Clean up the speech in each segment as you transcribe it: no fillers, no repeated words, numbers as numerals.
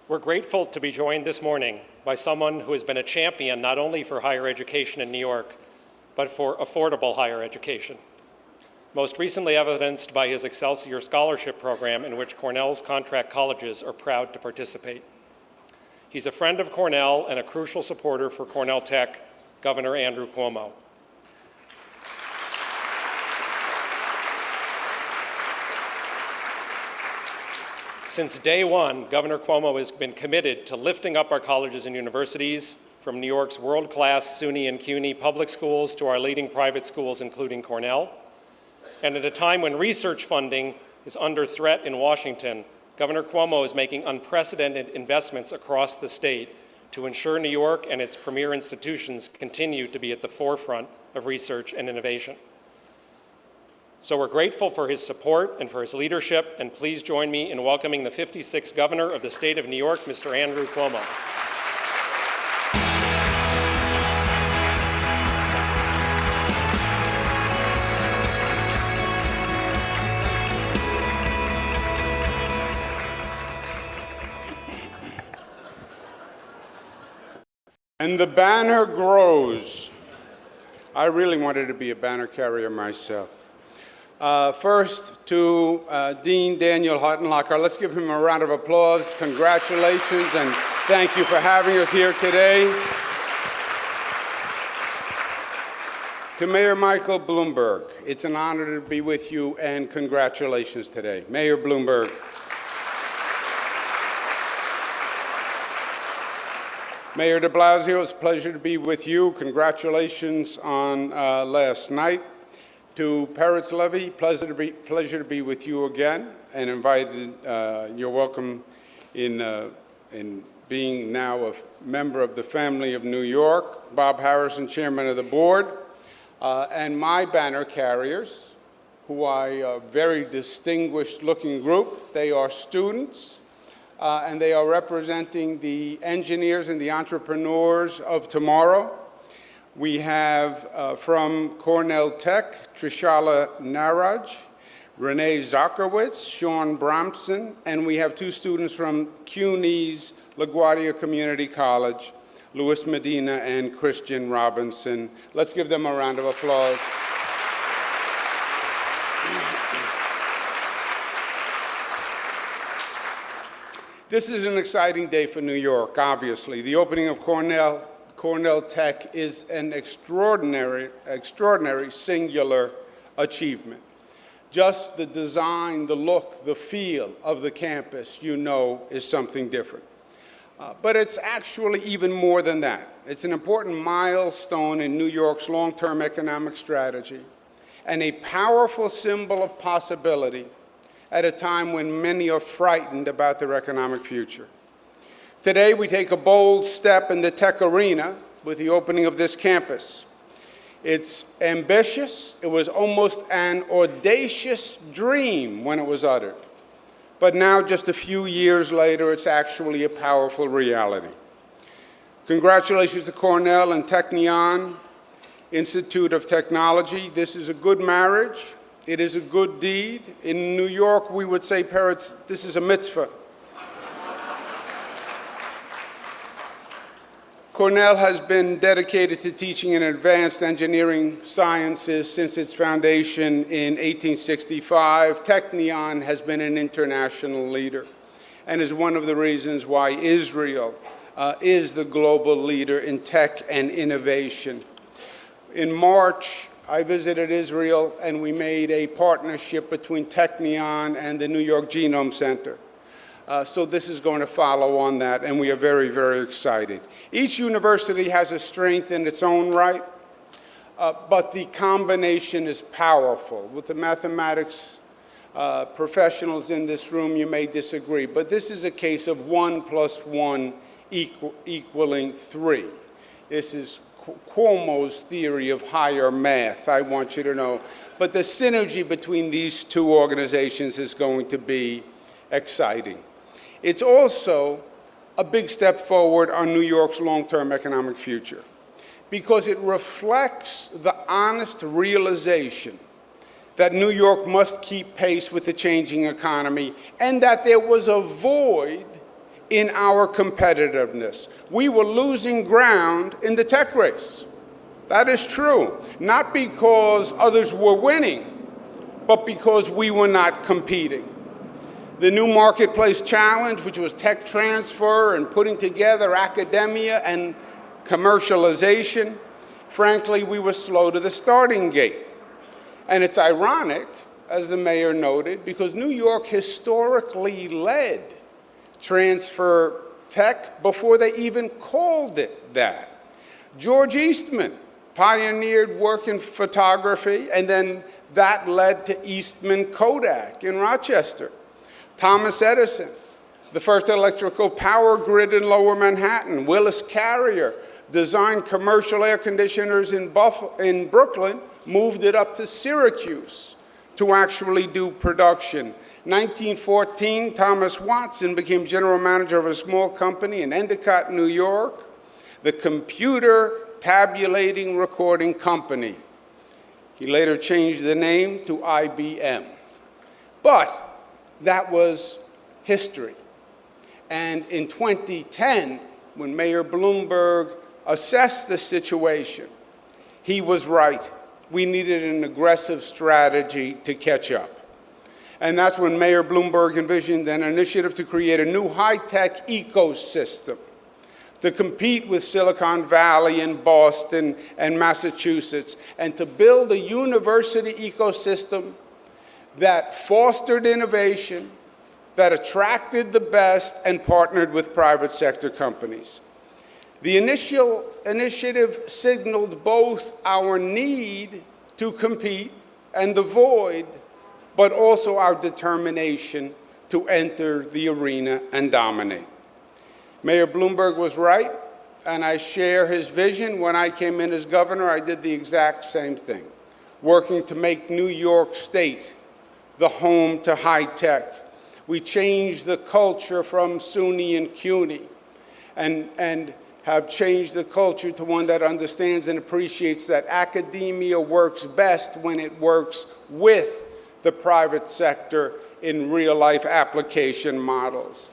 We're grateful to be joined this morning by someone who has been a champion not only for higher education in New York, but for affordable higher education. Most recently evidenced by his Excelsior Scholarship Program, in which Cornell's contract colleges are proud to participate. He's a friend of Cornell and a crucial supporter for Cornell Tech, Governor Andrew Cuomo. Since day one, Governor Cuomo has been committed to lifting up our colleges and universities, from New York's world-class SUNY and CUNY public schools to our leading private schools, including Cornell. And at a time when research funding is under threat in Washington, Governor Cuomo is making unprecedented investments across the state to ensure New York and its premier institutions continue to be at the forefront of research and innovation. So we're grateful for his support and for his leadership, and please join me in welcoming the 56th Governor of the state of New York, Mr. Andrew Cuomo. And the banner grows. I really wanted to be a banner carrier myself. First to Dean Daniel Hartenlocker. Let's give him a round of applause. Congratulations, and thank you for having us here today. To Mayor Michael Bloomberg, it's an honor to be with you, and congratulations today. Mayor Bloomberg. Mayor de Blasio, it's a pleasure to be with you. Congratulations on last night. To Peretz Levy, pleasure to be with you again, and you're welcome in being now a member of the family of New York. Bob Harrison, chairman of the board, and my banner carriers, who are a very distinguished looking group. They are students, and they are representing the engineers and the entrepreneurs of tomorrow. We have from Cornell Tech, Trishala Naraj, Renee Zakowitz, Sean Bramson, and we have two students from CUNY's LaGuardia Community College, Luis Medina and Christian Robinson. Let's give them a round of applause. This is an exciting day for New York, obviously. The opening of Cornell Tech is an extraordinary singular achievement. Just the design, the look, the feel of the campus, you know, is something different. But it's actually even more than that. It's an important milestone in New York's long-term economic strategy and a powerful symbol of possibility at a time when many are frightened about their economic future. Today, we take a bold step in the tech arena with the opening of this campus. It's ambitious. It was almost an audacious dream when it was uttered. But now, just a few years later, it's actually a powerful reality. Congratulations to Cornell and Technion Institute of Technology. This is a good marriage. It is a good deed. In New York, we would say, Peretz, this is a mitzvah. Cornell has been dedicated to teaching in advanced engineering sciences since its foundation in 1865. Technion has been an international leader and is one of the reasons why Israel is the global leader in tech and innovation. In March, I visited Israel, and we made a partnership between Technion and the New York Genome Center. So this is going to follow on that, and we are very, very excited. Each university has a strength in its own right, but the combination is powerful. With the mathematics professionals in this room, you may disagree, but this is a case of 1 + 1 equaling 3. This is Cuomo's theory of higher math, I want you to know. But the synergy between these two organizations is going to be exciting. It's also a big step forward on New York's long-term economic future because it reflects the honest realization that New York must keep pace with the changing economy and that there was a void in our competitiveness. We were losing ground in the tech race. That is true, not because others were winning, but because we were not competing. The new marketplace challenge, which was tech transfer and putting together academia and commercialization, frankly, we were slow to the starting gate. And it's ironic, as the mayor noted, because New York historically led transfer tech before they even called it that. George Eastman pioneered work in photography, and then that led to Eastman Kodak in Rochester. Thomas Edison, the first electrical power grid in Lower Manhattan. Willis Carrier designed commercial air conditioners in Brooklyn, moved it up to Syracuse to actually do production. 1914, Thomas Watson became general manager of a small company in Endicott, New York, the Computer Tabulating Recording Company. He later changed the name to IBM. But that was history. And in 2010, when Mayor Bloomberg assessed the situation, he was right. We needed an aggressive strategy to catch up. And that's when Mayor Bloomberg envisioned an initiative to create a new high-tech ecosystem to compete with Silicon Valley and Boston and Massachusetts, and to build a university ecosystem that fostered innovation, that attracted the best, and partnered with private sector companies. The initial initiative signaled both our need to compete and the void, but also our determination to enter the arena and dominate. Mayor Bloomberg was right, and I share his vision. When I came in as governor, I did the exact same thing, working to make New York State the home to high tech. We changed the culture from SUNY and CUNY, and have changed the culture to one that understands and appreciates that academia works best when it works with the private sector in real-life application models.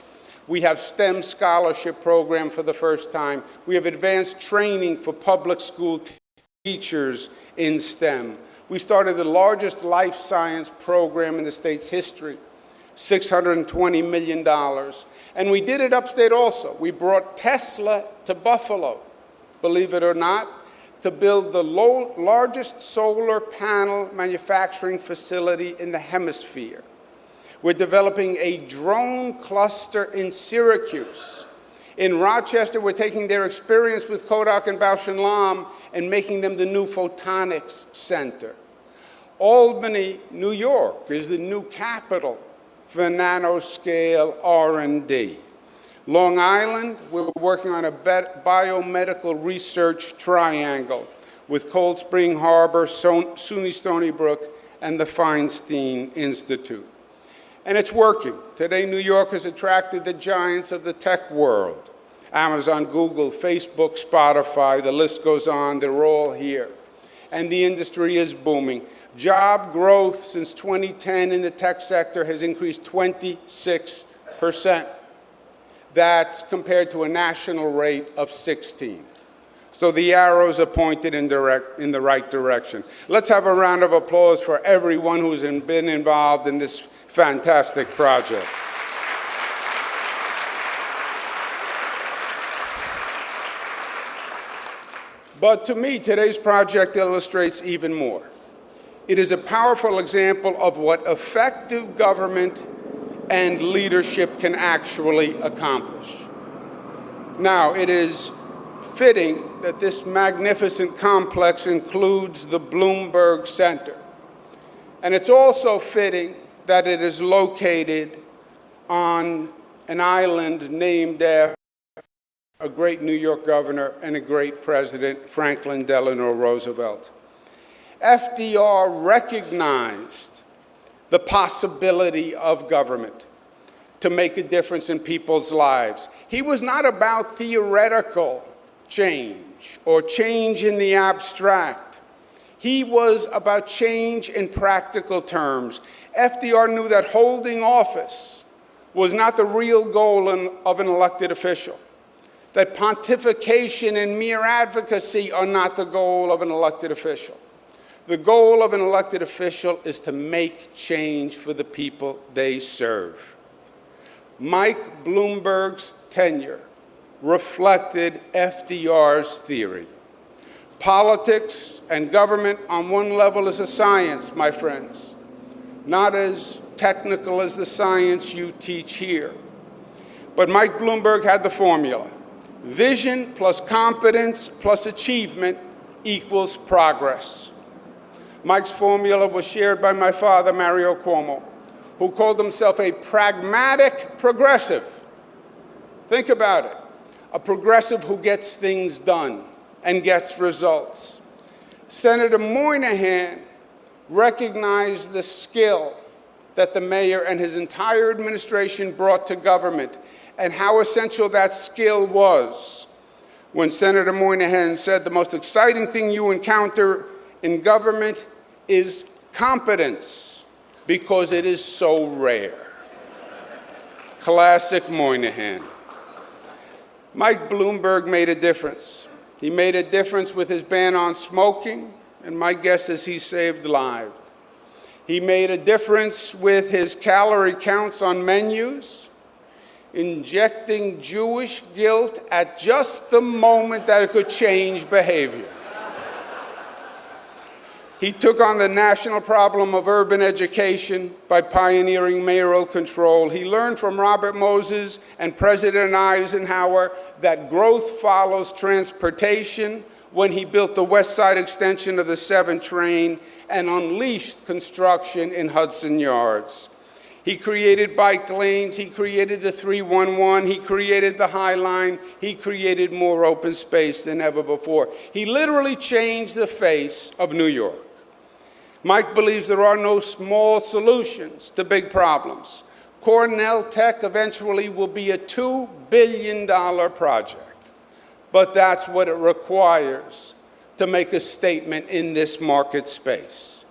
We have STEM scholarship program for the first time. We have advanced training for public school teachers in STEM. We started the largest life science program in the state's history, $620 million. And we did it upstate also. We brought Tesla to Buffalo, believe it or not, to build the largest solar panel manufacturing facility in the hemisphere. We're developing a drone cluster in Syracuse. In Rochester, we're taking their experience with Kodak and Bausch & Lomb and making them the new photonics center. Albany, New York, is the new capital for nanoscale R&D. Long Island, we're working on a biomedical research triangle with Cold Spring Harbor, SUNY Stony Brook, and the Feinstein Institute. And it's working. Today, New York has attracted the giants of the tech world. Amazon, Google, Facebook, Spotify, the list goes on, they're all here. And the industry is booming. Job growth since 2010 in the tech sector has increased 26%. That's compared to a national rate of 16. So the arrows are pointed in the right direction. Let's have a round of applause for everyone who's been involved in this fantastic project. But to me, today's project illustrates even more. It is a powerful example of what effective government and leadership can actually accomplish. Now, it is fitting that this magnificent complex includes the Bloomberg Center. And it's also fitting that it is located on an island named after a great New York governor and a great president, Franklin Delano Roosevelt. FDR recognized the possibility of government to make a difference in people's lives. He was not about theoretical change or change in the abstract. He was about change in practical terms. FDR knew that holding office was not the real goal of an elected official, that pontification and mere advocacy are not the goal of an elected official. The goal of an elected official is to make change for the people they serve. Mike Bloomberg's tenure reflected FDR's theory. Politics and government on one level is a science, my friends, not as technical as the science you teach here. But Mike Bloomberg had the formula. Vision plus competence plus achievement equals progress. Mike's formula was shared by my father, Mario Cuomo, who called himself a pragmatic progressive. Think about it. A progressive who gets things done and gets results. Senator Moynihan recognized the skill that the mayor and his entire administration brought to government and how essential that skill was. When Senator Moynihan said the most exciting thing you encounter in government is competence because it is so rare. Classic Moynihan. Mike Bloomberg made a difference. He made a difference with his ban on smoking, and my guess is he saved lives. He made a difference with his calorie counts on menus, injecting Jewish guilt at just the moment that it could change behavior. He took on the national problem of urban education by pioneering mayoral control. He learned from Robert Moses and President Eisenhower that growth follows transportation when he built the West Side extension of the 7 train and unleashed construction in Hudson Yards. He created bike lanes, he created the 311, he created the High Line, he created more open space than ever before. He literally changed the face of New York. Mike believes there are no small solutions to big problems. Cornell Tech eventually will be a $2 billion project, but that's what it requires to make a statement in this market space.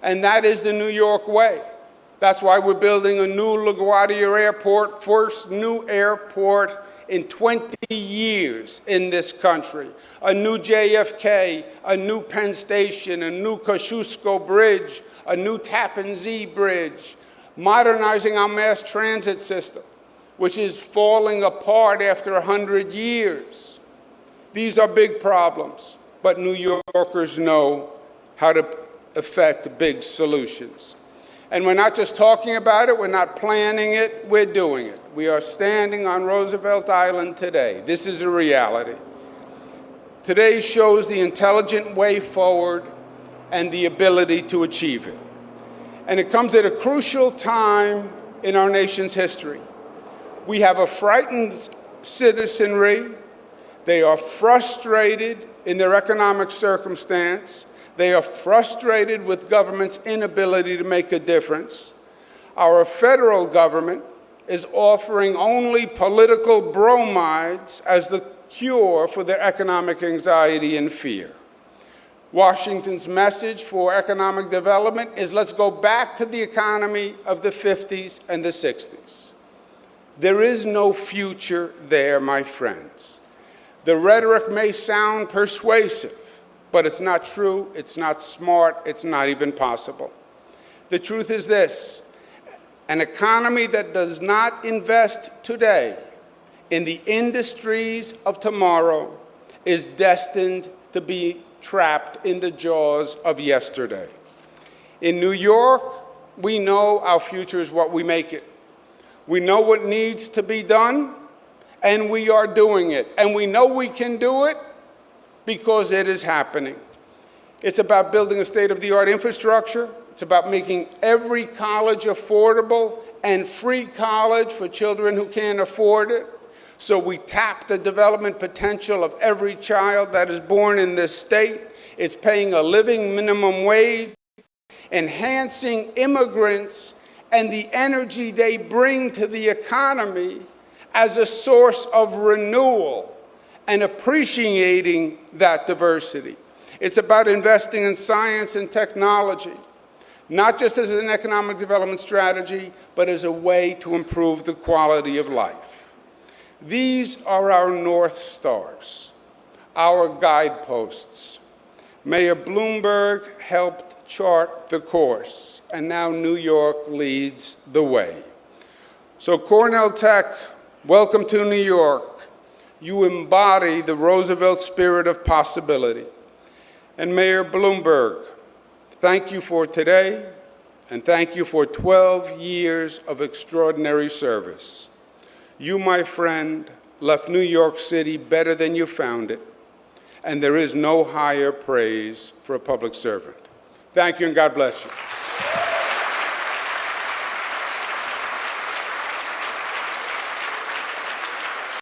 And that is the New York way. That's why we're building a new LaGuardia Airport, first new airport in 20 years in this country. A new JFK, a new Penn Station, a new Kosciuszko Bridge, a new Tappan Zee Bridge, modernizing our mass transit system, which is falling apart after 100 years. These are big problems, but New Yorkers know how to effect big solutions. And we're not just talking about it, we're not planning it, we're doing it. We are standing on Roosevelt Island today. This is a reality. Today shows the intelligent way forward and the ability to achieve it. And it comes at a crucial time in our nation's history. We have a frightened citizenry. They are frustrated in their economic circumstance. They are frustrated with government's inability to make a difference. Our federal government is offering only political bromides as the cure for their economic anxiety and fear. Washington's message for economic development is let's go back to the economy of the 50s and the 60s. There is no future there, my friends. The rhetoric may sound persuasive, but it's not true, it's not smart, it's not even possible. The truth is this: an economy that does not invest today in the industries of tomorrow is destined to be trapped in the jaws of yesterday. In New York, we know our future is what we make it. We know what needs to be done, and we are doing it. And we know we can do it because it is happening. It's about building a state-of-the-art infrastructure. It's about making every college affordable and free college for children who can't afford it. So we tap the development potential of every child that is born in this state. It's paying a living minimum wage, enhancing immigrants and the energy they bring to the economy as a source of renewal and appreciating that diversity. It's about investing in science and technology, not just as an economic development strategy, but as a way to improve the quality of life. These are our North Stars, our guideposts. Mayor Bloomberg helped chart the course, and now New York leads the way. So Cornell Tech, welcome to New York. You embody the Roosevelt spirit of possibility. And Mayor Bloomberg, thank you for today, and thank you for 12 years of extraordinary service. You, my friend, left New York City better than you found it, and there is no higher praise for a public servant. Thank you, and God bless you.